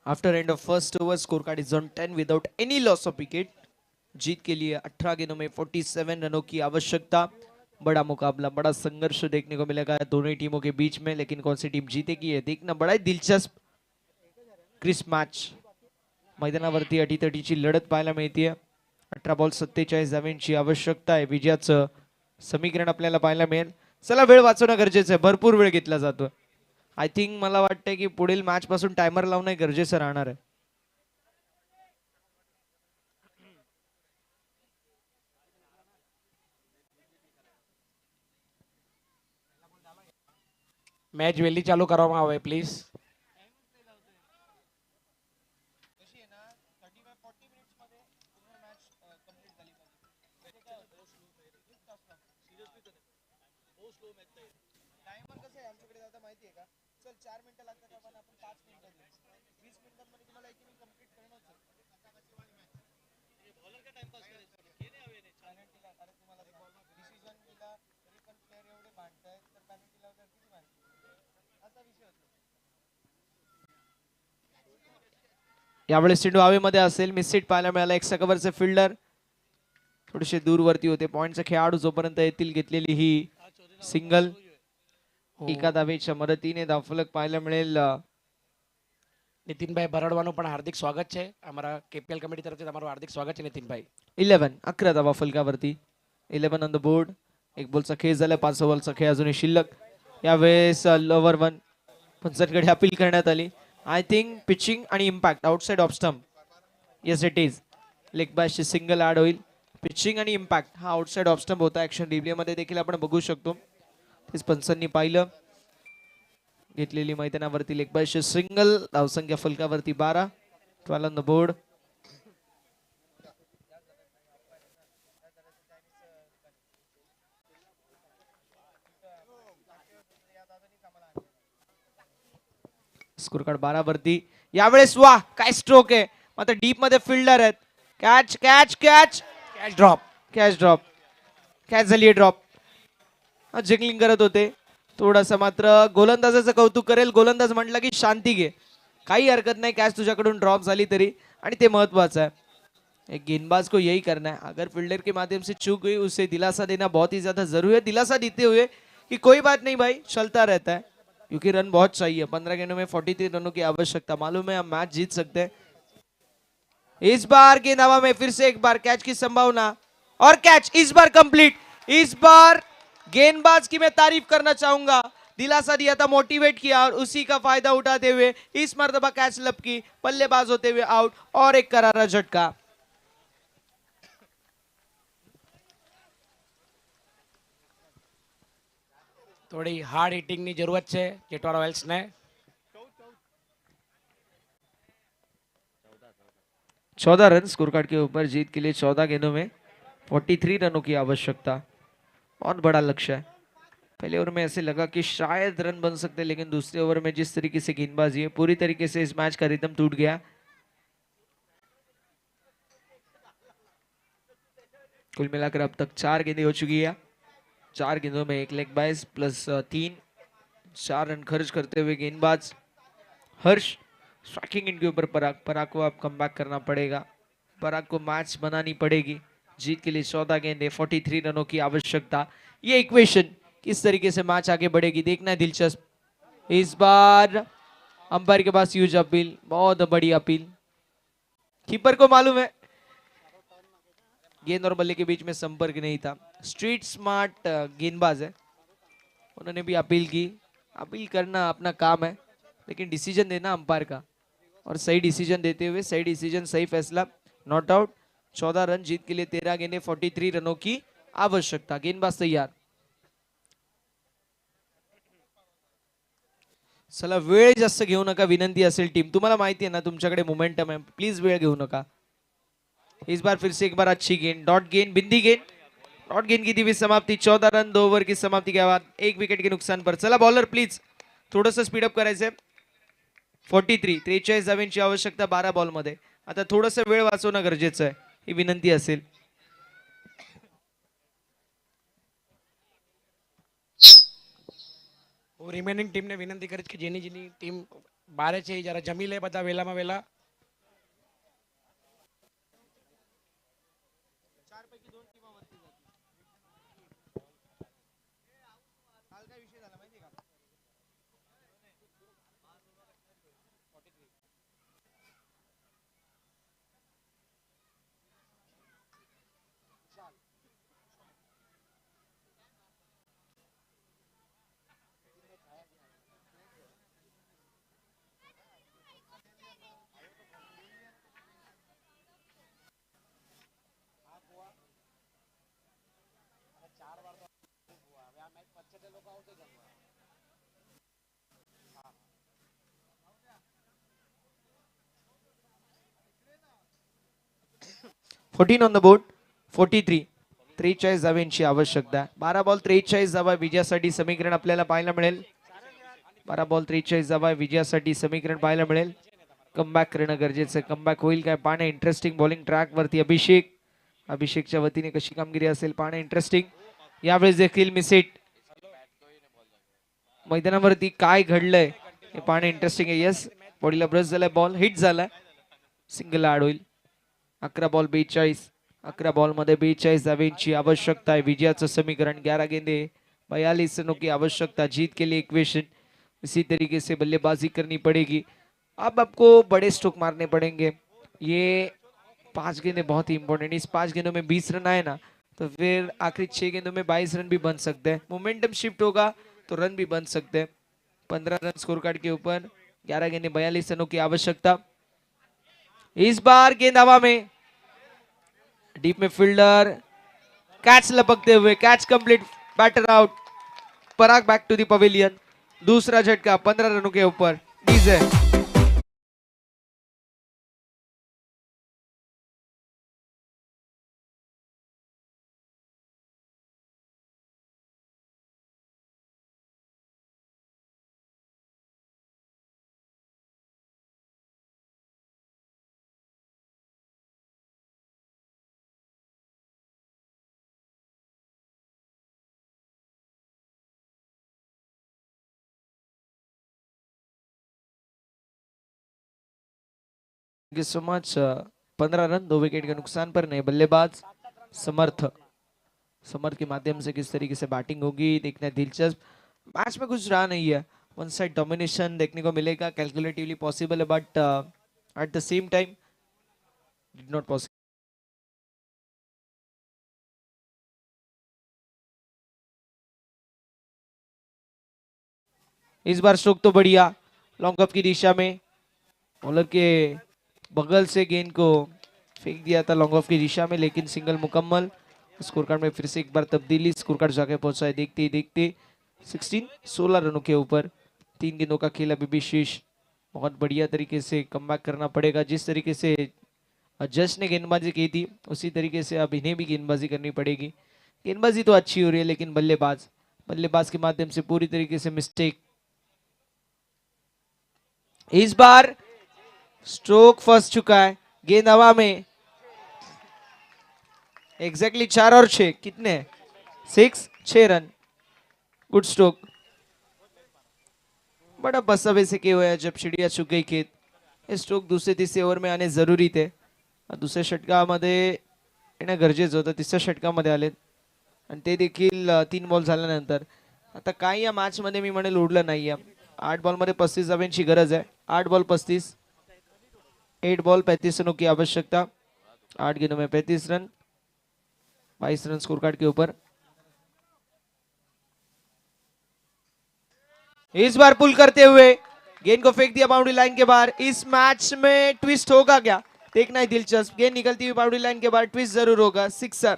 After end of first over, scorecard is on 10 without any loss of wicket. जीत के लिए 18 गेंदों में 47 रनों की आवश्यकता. बड़ा मुकाबला, बड़ा संघर्ष देखने को मिलेगा दोनों ही टीमों के बीच में. लेकिन कौन सी टीम जीतेगी ये देखना बड़ा ही दिलचस्प क्रिस मॅच. मैदानावरती अटीतटीची लढत पाहायला मिळते. 18 बॉल 47 धावांची आवश्यकता आहे. विजयाचं समीकरण आपल्याला पाहायला मिळेल. चला, वेळ वाचवणं गरजेचं आहे. भरपूर वेळ घेतला जातो. आय थिंक मला वाटतंय की पुढील मॅच पासून टायमर लावणं गरजेचं राहणार आहे. મેચ વહેલી ચાલુ કરવામાં આવે પ્લીઝ. यावेळेस चेंडू हवेमध्ये असेल. मिस हिट पाहायला मिळाला. एक कव्हरचे फिल्डर थोडेसे दूरवरती होते. पॉइंटचे खेळाडू जोपर्यंत येतील घेतलेली ही सिंगल. एका धावेच्या मदतीने धावफलक पाहायला मिळेल. નીતિનભાઈ ભરડવાનું પણ હાર્દિક સ્વાગત છે. અમારા કેપીએલ કમિટી તરફથી તમારું હાર્દિક સ્વાગત છે નીતિનભાઈ. 11 धावा फलकावरती. 11 ऑन द बोर्ड. एक बॉलचा खेळ झाला. 5 ओव्हरचा खेळ अजूनही शिल्लक. यावेळेस लोवर वन पंचांकडे अपील करण्यात आली. आय थिंक पिचिंग आणि impact outside off stump. Yes it is. Leg बॅशची सिंगल ऍड होईल. पिचिंग आणि इम्पॅक्ट हा आउटसाइड ऑफ स्टंप होता. ऍक्शन रिप्ले मध्ये देखील आपण बघू शकतो. तेच पंचांनी पाहिलं. घेतलेली मैदानावरती लेग बॅशची सिंगल. धावसंख्या फलकावरती 12. 12 on the board. Score card 12 वरती. यावेळेस वा काय स्ट्रोक आहे. मात्र डीप मध्ये फिल्डर आहेत. Catch catch catch catch drop. Catch drop. Catch झाली ड्रॉप. जिंकलिंग करत होते. थोडासा मात्र गोलंदाजाचं कौतुक करेल. गोलंदाज म्हटलं की शांती घे, काही हरकत नहीं. कॅच तुझ्याकडून ड्रॉप झाली तरी, आणि ते महत्वाचं है. एक गेंदबाज को यही करना है. अगर फील्डर के माध्यम से चूक गई उसे दिलासा देना बहुत ही ज्यादा जरूरी है. दिलासा देते हुए कि कोई बात नहीं भाई, चलता रहता है, क्योंकि रन बहुत चाहिए. 15 गेंदों में 43 रनों की आवश्यकता. मालूम है हम मैच जीत सकते हैं. इस बार गेंद हवा में, फिर से एक बार कैच की संभावना और कैच इस बार कंप्लीट। इस बार गेंदबाज की मैं तारीफ करना चाहूंगा, दिलासा दिया था, मोटिवेट किया और उसी का फायदा उठाते हुए इस मर्तबा कैच लपकी, बल्लेबाज होते हुए आउट और एक करारा झटका। થોડી હાર્ડ હિટિંગની જરૂરત છે જેટવા રોયલ્સને. 14 रन स्कोर कार्ड के ऊपर, जीत के लिए 14 गेंदों में 43 रनों की आवश्यकता, बहुत बड़ा लक्ष्य है। पहले ओवर में ऐसे लगा कि शायद रन बन सकते हैं, लेकिन दूसरे ओवर में जिस तरीके से गेंदबाजी है, पूरी तरीके से इस मैच का रिदम टूट गया। कुल मिलाकर अब तक 4 गेंदें हो चुकी है, 4 गेंदों में 1 लेग बाइस प्लस 3, 4 रन खर्च करते हुए गेंदबाज हर्ष स्ट्राइकिंग इनके ऊपर पराग, पराग को अब कम करना पड़ेगा, पराग को मैच बनानी पड़ेगी। जीत के लिए 14 गेंदे, 43 रनों की आवश्यकता। ये इक्वेशन किस तरीके से मैच आगे बढ़ेगी देखना है दिलचस्प। इस बार अंपायर के पास यूज अपील, बहुत बड़ी अपील, कीपर को मालूम है गेंद और बल्ले के बीच में संपर्क नहीं था। स्ट्रीट स्मार्ट गेंदबाज है, उन्होंने भी अपील की। अपील करना अपना काम है, लेकिन डिसीजन देना अंपायर का, और सही डिसीजन देते हुए सही डिसीजन, सही फैसला, नॉट आउट। 14 रन, जीत के लिए 13 गेंदे, 43 रनों की आवश्यकता। गेंदबाज तैयार। चला, वेळ जास्त घेऊ नका विनंती असेल टीम, तुम्हाला माहिती आहे ना तुमच्याकडे मोमेंटम आहे, प्लीज वेळ घेऊ नका। इस बार फिर से एक बार अच्छी गेंद, डॉट गेंद, बिंदी गेंद, डॉट गेंद की दी हुई समाप्ति। 14 रन 2 ओवर की समाप्ति के बाद 1 विकेट के नुकसान पर। चला बॉलर प्लीज थोडस स्पीडअप करायचंय। 43 धावांची आवश्यकता 12 बॉल मध्ये, आता थोडस वेळ वाचवणं गरजेचं आहे, ही विनंती असेल। હું રિમેનિંગ ટીમને વિનંતી કરીશ કે જેની જેની ટીમ બારે છે એ જરા જમી લે બધા વહેલામાં વહેલા. फोर्टीन ऑन द बोर्ड, 43 धावांची आवश्यकता। 12 बॉल 43 धावा विजयासाठी समीकरण आपल्याला पाहायला मिळेल। 12 बॉल 43 धावा विजयासाठी समीकरण पाहायला मिळेल। कमबॅक करणं गरजेचं आहे, कमबॅक होईल काय पाहणे इंटरेस्टिंग। बॉलिंग ट्रॅक वरती अभिषेक, अभिषेकच्या वतीने कशी कामगिरी असेल पाहणे इंटरेस्टिंग। यावेळेस देखील मिसेट, मैदानावरती काय घडलंय हे पाहणे इंटरेस्टिंग आहे। यस, बॉडीला ब्रश झालाय, बॉल हिट झालाय, सिंगल ऍड होईल। 11 बॉल 42, 11 बॉल मध्ये 42 धावांची आवश्यकता है। विजयाचं समीकरण 11 गेंदे 42 रनों की आवश्यकता। जीत के लिए इक्वेशन इसी तरीके से बल्लेबाजी करनी पड़ेगी। अब आपको बड़े स्ट्रोक मारने पड़ेंगे। ये 5 गेंदे बहुत ही इंपॉर्टेंट, इस 5 गेंदों में 20 रन आए ना तो फिर आखिरी 6 गेंदों में 22 रन भी बन सकते हैं। मोमेंटम शिफ्ट होगा तो रन भी बन सकते हैं। 15 रन स्कोर कार्ड के ऊपर, 11 गेंदे 42 रनों की आवश्यकता। इस बार गेंद हवा में, डीप में फील्डर, कैच लपकते हुए, catch complete, batter out. Parag back to the pavilion, दूसरा झटका 15 रनों के ऊपर। DJ you so much. 15 run 2 wicket के नुकसान पर। नए बल्लेबाज समर्थ, समर्थ के माध्यम से किस तरीके से बैटिंग होगी देखना दिलचस्प। मैच में कुछ रहा नहीं है, वन साइड डोमिनेशन देखने को मिलेगा, कैलकुलेटिवली पॉसिबल है, but at the same time Did not possible. Is bar stroke तो बढ़िया, लॉन्ग ऑफ की दिशा में बॉलर के बगल से गेंद को फेंक दिया था लॉन्ग ऑफ की दिशा में, लेकिन सिंगल मुकम्मल। स्कोर कार्ड में फिर से एक बार तब्दीली, स्कोर कार्ड जाके पहुंचा है देखते ही देखते 16 रनों के ऊपर। 3 गेंदों का खेल अभी भी शेष। बहुत बढ़िया तरीके से कमबैक करना पड़ेगा। जिस तरीके से जस्ट ने गेंदबाजी की थी उसी तरीके से अब इन्हें भी गेंदबाजी करनी पड़ेगी। गेंदबाजी तो अच्छी हो रही है, लेकिन बल्लेबाज के माध्यम से पूरी तरीके से मिस्टेक। इस बार स्ट्रोक फंस चुका है, गेंद हवा में। एग्जैक्टली 4 और 6 कितने? 6 रन। Good stroke. बड़ा बसा वैसे के हुए जब चिड़िया चुक गई खेत। हे स्ट्रोक दुसरे तिसरे ओव्हर में आणे जरुरी थे. दुसऱ्या षटकामध्ये येणं गरजेचं होतं. तिसऱ्या षटकामध्ये आलेत आणि ते देखील 3 बॉल झाल्यानंतर. आता काय या मॅच मध्ये मी म्हणेल उडलं नाहीये. 8 बॉल मध्ये 35 धावांची गरज आहे. 8 बॉल 35, 8 बॉल 35 रनों की आवश्यकता. 8 गेंदों में 35 रन, 22 रन स्कोर कार्ड के ऊपर. इस बार पुल करते हुए गेंद को फेंक दिया बाउंड्री लाइन के बाहर. इस मैच में ट्विस्ट होगा क्या? देखना ही दिलचस्प. गेंद निकलती हुई बाउंड्री लाइन के बाहर, ट्विस्ट जरूर होगा. सिक्सर.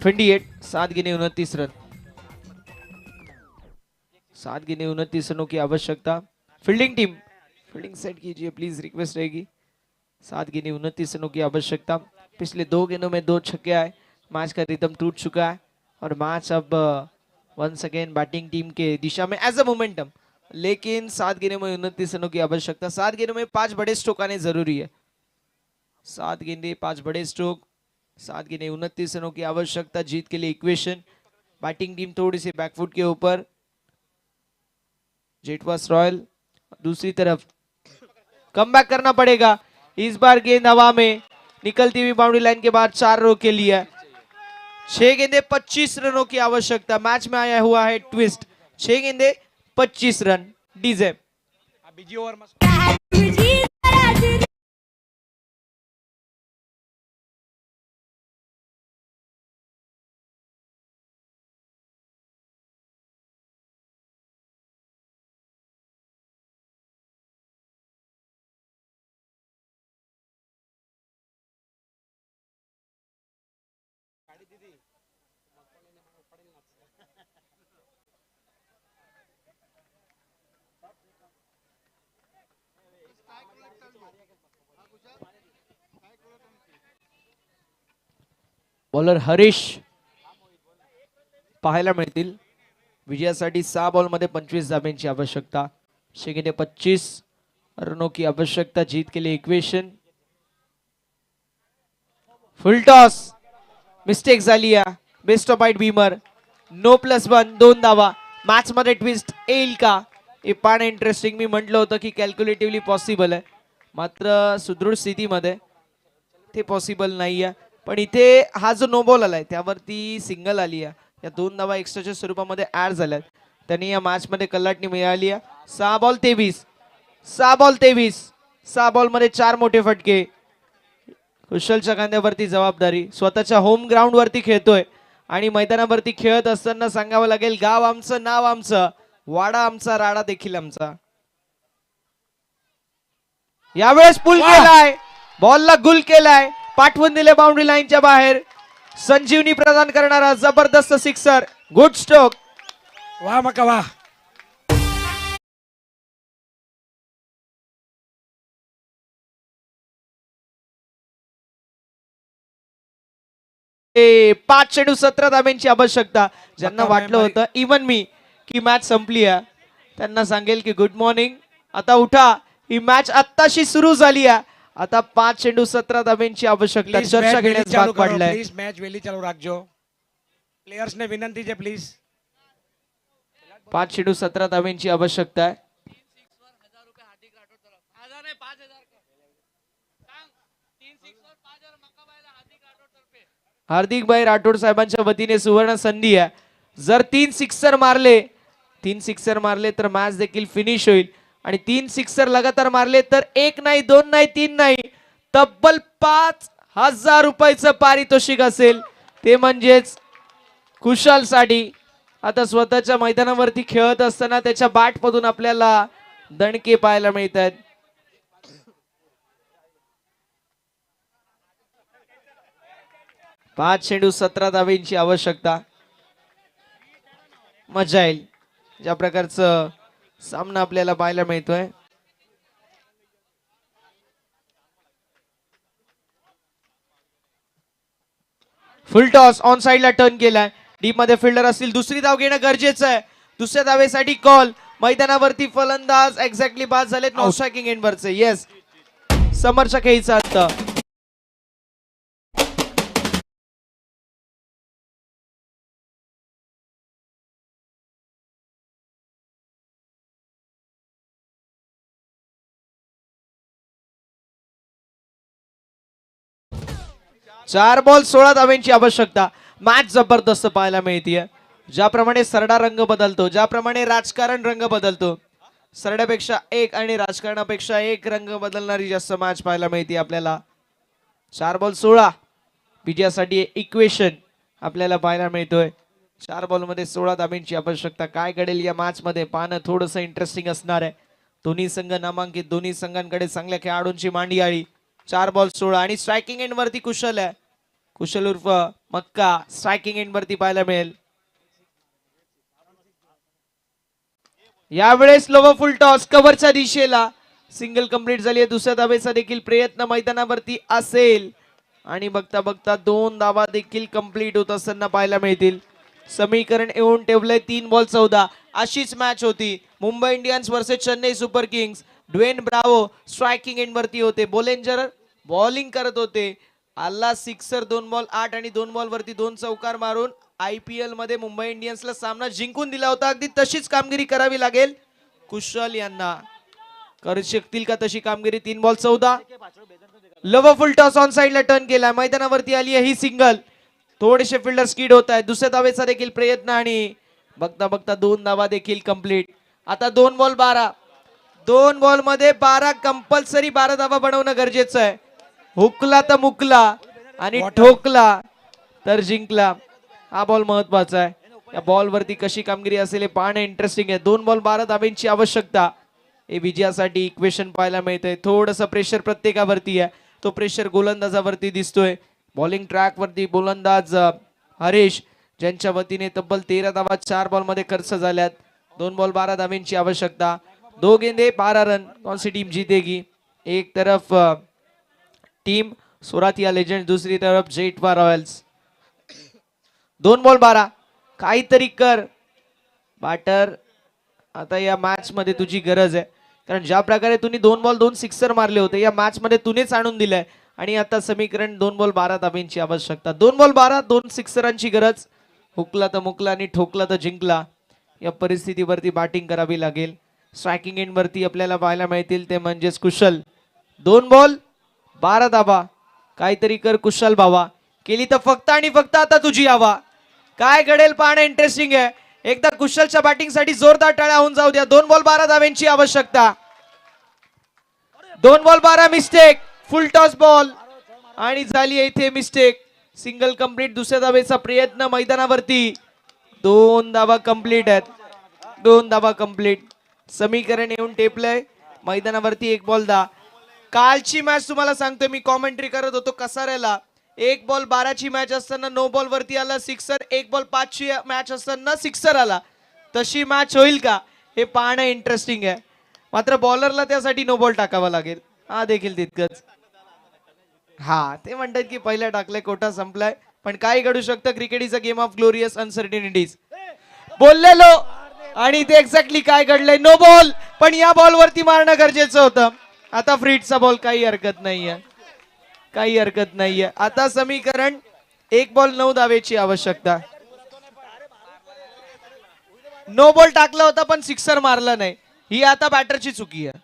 ट्वेंटी 7 गेंदें 29 रन. 7 गेंदें 29 रनों की आवश्यकता. फील्डिंग टीम फील्डिंग सेट कीजिए प्लीज, रिक्वेस्ट रहेगी. 7 गेंदें 29 रनों की आवश्यकता. पिछले 2 गेंदों में 2 छक्के आए. मैच का रिदम टूट चुका है और मैच अब वंस अगेन बैटिंग टीम के दिशा में एज अ मोमेंटम. लेकिन 7 गेंदों में 29 रनों की आवश्यकता. 7 गेंदों में 5 बड़े स्ट्रोक आने जरूरी है. 7 गेंदे 5 बड़े स्ट्रोक. 7 गेंदें 29 रनों की आवश्यकता. जीत के लिए इक्वेशन. बैटिंग टीम थोड़ी सी बैकफुट के ऊपर. जेटवास रॉयल दूसरी तरफ कमबैक करना पड़ेगा. इस बार गेंद हवा में निकलती हुई बाउंड्री लाइन के बाद 4 रनों के लिए. 6 गेंदे 25 रनों की आवश्यकता. मैच में आया हुआ है ट्विस्ट. 6 गेंदे 25 रन. डीजे બીજી ઓવરમાં बॉलर हरीश पाहायला मिळतील. विजयासाठी 6 बॉल मध्ये 25 धाब्यांची आवश्यकता. 6 गेंदे 25 रनों की आवश्यकता. जीत के लिए इक्वेशन. फुल टॉस मिस्टेक झाली आहे. Best of bite beamer. No +1 2 धावा. मॅच मध्ये ट्विस्ट येईल का? हे पाहणं इंटरेस्टिंग. मी म्हटलं होतं की कॅल्क्युलेटिव्हली पॉसिबल आहे, मात्र सुदृढ स्थितीमध्ये ते पॉसिबल नाही आहे. पण इथे हा जो नो बॉल आलाय त्यावरती सिंगल आली आहे. या 2 धावा एक्स्ट्राच्या स्वरूपामध्ये ऍड झाल्यात. त्यांनी या मॅच मध्ये कल्लाटणी मिळाली आहे. 6 बॉल 23, 6 बॉल 23. 6 बॉल मध्ये 4 मोठे फटके. कुशलच्या खांद्यावरती जबाबदारी. स्वतःच्या होम ग्राउंड वरती खेळतोय आणि मैदानावरती खेळत असताना सांगावं लागेल, गाव आमचं, नाव आमचं, वाडा आमचा, राडा देखील आमचा. यावेळेस पुल केलाय, बॉलला गुल केलाय, पाठवून दिले बाउंड्री लाईनच्या बाहेर. संजीवनी प्रदान करणारा जबरदस्त सिक्सर. Good stroke. વાહ મકા વાહ. ए 5 चेंडू 17 धाब्यांची आवश्यकता. ज्यांना बघा वाटलं बाई. होतं इवन मी की मॅच संपली आहे, त्यांना सांगेल की गुड मॉर्निंग. आता उठा, ही मॅच आत्ताशी सुरू झाली आहे. आता 5 चेंडू 17 धाब्यांची आवश्यकता. પ્લીઝ चर्चा મેચ વેલી घेण्यास ચાલુ भाग કરો. पाडलाय. પ્લીઝ મેચ વેલી ચાલુ રાખજો. પ્લેયર્સ ને વિનંતી છે પ્લીઝ. 5 चेंडू 17 धाब्यांची आवश्यकता आहे. हार्दिकभाई राठोड साहेबांच्या वतीने सुवर्ण संधी आहे. जर 3 सिक्सर मारले तर मॅच देखील फिनिश होईल आणि 3 सिक्सर लगातार मारले तर 1 नाही 2 नाही 3 नाही तब्बल 5,000 रुपयाचं पारितोषिक असेल, ते म्हणजेच कुशाल साठी. आता स्वतःच्या मैदानावरती खेळत असताना त्याच्या बॅट मधून आपल्याला दणके पाहायला मिळत आहेत. पाच चेंडू 17 धावेंची आवश्यकता. मजा येईल ज्या प्रकारचं सामना आपल्याला पाहायला मिळतोय. फुल टॉस ऑन साइडला टर्न केलाय. डीप मध्ये फिल्डर असतील, दुसरी धाव घेणं गरजेचं आहे. दुसऱ्या धावेसाठी कॉल. मैदानावरती फलंदाज एक्झॅक्टली बाद झालेत नॉन स्ट्रायकिंग एंडवरचे. येस, समरच्या खेळीचा अंत. चार बॉल 16 धावेंची आवश्यकता. मॅच जबरदस्त पाहायला मिळतीये. ज्याप्रमाणे सरडा रंग बदलतो, ज्याप्रमाणे राजकारण रंग बदलतो, सरड्यापेक्षा एक आणि राजकारणापेक्षा एक रंग बदलणारी जास्त मॅच पाहायला मिळते आपल्याला. 4 बॉल 16 विजयासाठी इक्वेशन आपल्याला पाहायला मिळतोय. 4 बॉल मध्ये 16 धावेंची आवश्यकता. काय घडेल या मॅच मध्ये पाहणं थोडंसं इंटरेस्टिंग असणार आहे. दोन्ही संघ नामांकित, दोन्ही संघांकडे चांगल्या खेळाडूंची मांडियाळी. 4 बॉल 16 आणि स्ट्रायकिंग एंड वरती कुशल आहे. कुशल उर्फ मक्का स्ट्रायकिंग एंड वरती पाहायला मिळेल. यावेळेस लोवर फुल टॉस कव्हरच्या दिशेला. सिंगल कंप्लीट झाली आहे. दुसऱ्या धावेचा देखील प्रयत्न मैदानावरती असेल आणि बघता बघता 2 धावा देखील कंप्लीट होत असताना पाहायला मिळतील. समीकरण येऊन ठेवलंय 3 बॉल 14. अशीच मॅच होती Mumbai Indians versus Chennai super kings. Dwayne Bravo striking end वरती होते. बोलेंजर बॉलिंग करत होते. आला सिक्सर 2 बॉल 8 आणि 2 बॉल वरती 2 चौकार मारून IPL मध्ये मुंबई इंडियन्सला सामना जिंकून दिला होता. अगदी तशीच कामगिरी करावी लागेल कुशल यांना. करू शकतील का तशी कामगिरी? 3 ball 14. Love full toss on साइडला टर्न केला. मैदानावरती आली आहे ही सिंगल. थोडेसे फिल्डर स्किड होत आहेत. दुसऱ्या धावेचा देखील प्रयत्न आणि बघता बघता 2 धावा देखील कंप्लीट. आता 2 बॉल 12. 2 बॉल मध्ये 12 कंपल्सरी 12 धावा बनवणं गरजेचं आहे. हुकला तर मुकला आणि ठोकला तर जिंकला. हा बॉल महत्वाचा आहे. या बॉल वरती कशी कामगिरी असेल हे पाहणं इंटरेस्टिंग आहे. 2 बॉल 12 धावेंची आवश्यकता. हे विजयासाठी इक्वेशन पाहायला मिळतंय. थोडंसं प्रेशर प्रत्येकावरती आहे. तो प्रेशर गोलंदाजावरती दिसतोय. बॉलिंग ट्रॅक वरती गोलंदाज हरीश ज्यांच्या वतीने तब्बल 13 धावा 4 बॉल मध्ये खर्च झाल्यात. 2 बॉल 12 धावेंची आवश्यकता. 2 गेंदे 12 रन. कौन सी टीम जीतेगी? एक तरफ टीम सोरातिया लेजेंड, दूसरी तरफ जेटवा रॉयल्स. 2 बॉल 12. काहीतरी कर बॅटर. आता या मॅच मध्ये तुझी गरज आहे, कारण ज्या प्रकारे तुम्ही 2 बॉल 2 सिक्सर मारले होते या मॅच मध्ये तुम्हीच आणून दिलंय. आणि आता समीकरण 2 बॉल 12 धावेंची आवश्यकता. 2 बॉल 12 2 सिक्सरांची गरज. हुकला तर मुकला आणि ठोकला तर जिंकला. या परिस्थितीवरती बॅटिंग करावी लागेल. स्ट्रायकिंग एंड वरती आपल्याला पाहायला मिळतील ते म्हणजेच कुशल. 2 बॉल 12 धावा. काहीतरी कर कुशल भावा. केली तर फक्त आणि फक्त आता तुझी हवा. काय घडेल पाहणं इंटरेस्टिंग आहे. एकदा कुशलच्या बॅटिंग साठी जोरदार टाळ्या होऊन जाऊ द्या. 2 बॉल 12 धावेंची आवश्यकता. 2 बॉल 12 मिस्टेक. फुल टॉस बॉल आणि झाली इथे मिस्टेक. Single complete. दुसऱ्या धावेचा प्रयत्न मैदानावरती. 2 धावा कंप्लीट आहेत. 2 धावा कंप्लीट. समीकरण येऊन टेपलंय मैदानावरती. 1 बॉल 10. कालची मॅच तुम्हाला सांगतोय मी, कॉमेंट्री करत होतो कसाऱ्याला. 1 बॉल 12 ची मॅच असताना नो बॉल वरती आला सिक्सर. 1 बॉल 5 ची मॅच असताना सिक्सर आला. तशी मॅच होईल का हे पाहणं इंटरेस्टिंग आहे. मात्र बॉलरला त्यासाठी नो बॉल टाकावा लागेल. हा देखील तितकंच. हा ते म्हणतात की पहिल्या टाकलंय कोटा संपलाय, पण काय घडू शकतं. Cricket is a game of glorious uncertainties बोललेलो आणि ते एक्झॅक्टली काय घडलंय. नो बॉल, पण या बॉल वरती मारणं गरजेचं होतं. आता फ्रीटचा बॉल. काही हरकत नाहीये, काही हरकत नाहीये. आता समीकरण 1 बॉल 9 धावेची आवश्यकता. नो बॉल टाकला होता पण सिक्सर मारला नाही. ही आता बॅटरची चुकी आहे.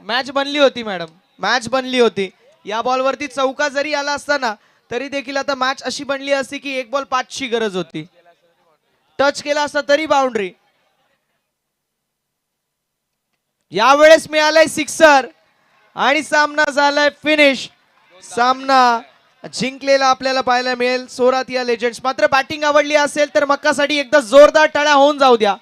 मॅच बनली होती मॅडम, मॅच बनली होती. या बॉल वरती चौका जरी आला असता ना तरी देखील आता मॅच अशी बनली असती की 1 बॉल 5 ची गरज होती. टच केला असता तरी बाउंड्री. यावेळेस मिळालाय सिक्सर आणि सामना झालाय फिनिश. सामना जिंकलेला आपल्याला पाहायला मिळेल सोरातिया लेजेंड्स. मात्र बॅटिंग आवडली असेल तर मक्कासाठी एकदा जोरदार टाळ्या होऊन जाऊ द्या.